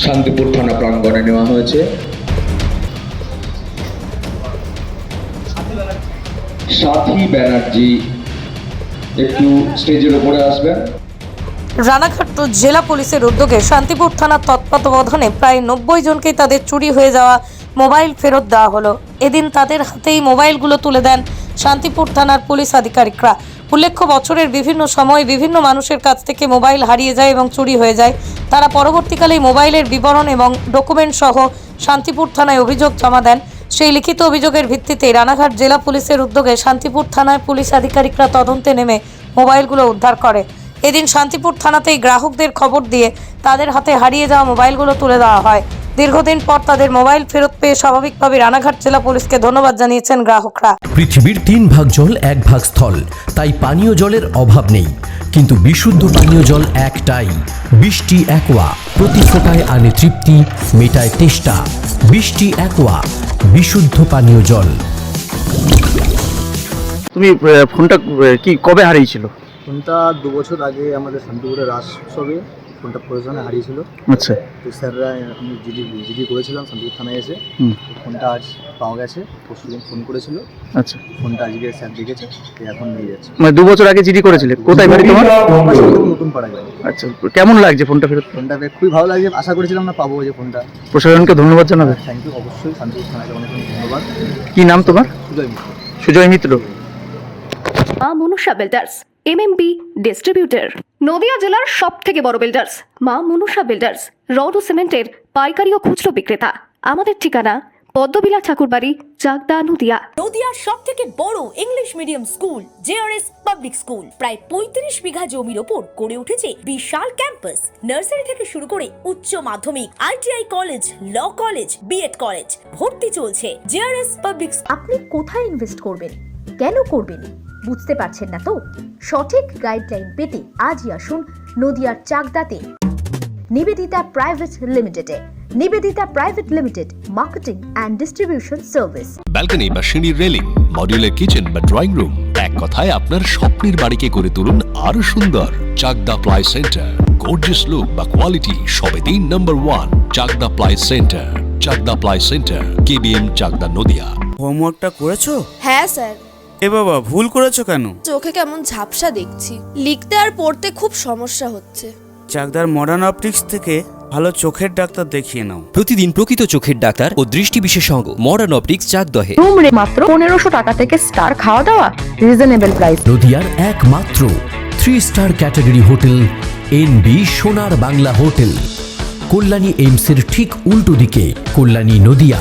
শান্তিপুর থানা প্রাঙ্গণে নেওয়া হয়েছে। সাথী ব্যানার্জি একটু স্টেজের উপরে আসবেন। রানাঘাট জেলা পুলিশের উদ্যোগে শান্তিপুর থানার তত্ত্বাবধানে প্রায় 90 জনকেই তাদের চুরি হয়ে যাওয়া মোবাইল ফেরত দেওয়া হলো। এদিন তাদের হাতেই মোবাইলগুলো তুলে দেন শান্তিপুর থানার পুলিশ আধিকারিকরা। উল্লেখ্য, বছরের বিভিন্ন সময় বিভিন্ন মানুষের কাছ থেকে মোবাইল হারিয়ে যায় এবং চুরি হয়ে যায়। তারা পরবর্তীকালে মোবাইলের বিবরণ এবং ডকুমেন্ট সহ শান্তিপুর থানায় অভিযোগ জমা দেন। সেই লিখিত অভিযোগের ভিত্তিতে রানাঘাট জেলা পুলিশের উদ্যোগে শান্তিপুর থানায় পুলিশ আধিকারিকরা তদন্তে নেমে মোবাইলগুলো উদ্ধার করে। এদিন শান্তিপুর থানাতেই গ্রাহকদের খবর দিয়ে তাদের হাতে হারিয়ে যাওয়া মোবাইলগুলো তুলে দেওয়া হয়। দীর্ঘদিন পর তাদের মোবাইল ফেরত পেয়ে স্বাভাবিকভাবে রানাঘাট জেলা পুলিশকে ধন্যবাদ জানিয়েছেন গ্রাহকরা। পৃথিবীর 3 ভাগ জল 1 ভাগ স্থল, তাই পানীয় জলের অভাব নেই। কিন্তু বিশুদ্ধ পানীয় জল একটাই, বৃষ্টি অ্যাকোয়া। প্রতি ফোঁটায় আনে তৃপ্তি, মেটায় তেষ্টা। বৃষ্টি অ্যাকোয়া, বিশুদ্ধ পানীয় জল। তুমি ফোনটা কি কবে হারিয়েছিল? ফোনটা 2 বছর আগে আমাদের শান্তিপুরের রাস উৎসবে ফোনটা প্রয়োজনে হারিয়েছিল। আচ্ছা, তো স্যাররা আমি জিডি করেছিলাম শান্তিপুর থানায় এসে। ফোনটা আজ পাওয়া গেছে। পরশুদিন ফোন করেছিল। আচ্ছা, ফোনটা আজকে স্যার দেখেছে, এখন নিয়ে যাচ্ছে। মানে 2 বছর আগে জিডি করেছিলে? কোথায় বাড়ি তোমার? নতুন পাড়ায় বাড়ি। আচ্ছা, কেমন লাগছে ফোনটা ফেরত? ফোনটা পেয়ে খুবই ভালো লাগছে। আশা করেছিলাম না পাবো যে ফোনটা। প্রশাসনকে ধন্যবাদ জানাবে। থ্যাংক ইউ, অবশ্যই শান্তিপুর থানাকে অনেক অনেক ধন্যবাদ। কি নাম তোমার? সুজয় মিত্র। সুজয় মিত্র। মা Manusha builders MMB distributor, Nadia জেলার সবথেকে বড় বিল্ডার্স মা মনুষা বিল্ডার্স, রড ও সিমেন্টের পাইকারি ও খুচরো বিক্রেতা। আমাদের ঠিকানা পদ্মবিলা ঠাকুরবাড়ি, চাকদা, নদিয়া। নদিয়ার সবথেকে বড় English medium school JRS public school প্রায় 35 বিঘা জমির ওপর গড়ে উঠেছে বিশাল ক্যাম্পাস। নার্সারি থেকে শুরু করে উচ্চ মাধ্যমিক, ITI college, law college, BEd college ভর্তি চলছে। JRS public. আপনি কোথায় ইনভেস্ট করবেন, কেন করবেন বুঝতে পারছেন না তো? সঠিক গাইডলাইন পেতে আজই আসুন নদিয়ার চাকদাতে নিবেদিতা প্রাইভেট লিমিটেডে। Nivedita private limited, marketing and distribution service. Balcony বা সিঁড়ির রেলিং, মডিউলার কিচেন বা ড্রয়িং রুম, এক কথায় আপনার স্বপ্নের বাড়িকে করে তুলুন আরো সুন্দর। Chakdah ply centre, gorgeous look বা কোয়ালিটি সবে 3 number 1 Chakdah ply centre. Chakdah ply centre, KBM, Chakdah, Nadia. হোমওয়ার্কটা করেছো? হ্যাঁ স্যার। এ বাবা, ভুল করেছো কেন? চোখে কেমন ঝাপসা দেখছি, লিখতে আর পড়তে খুব সমস্যা হচ্ছে। চাকদার মডার্ন অপটিক্স থেকে ভালো চোখের ডাক্তার দেখিয়ে নাও। প্রতিদিন প্রকৃত চোখের ডাক্তার ও দৃষ্টি বিশেষজ্ঞ মডার্ন অপটিক্স চাকদহে। রুম রে মাত্র 1500 টাকা থেকে স্টার খাওয়া দাওয়া, রিজনেবল প্রাইস। নদিয়ার একমাত্র 3 স্টার ক্যাটাগরি হোটেল এনবি সোনার বাংলা হোটেল, কল্যাণী এইমসের ঠিক উল্টো দিকে, কল্যাণী, নদিয়া।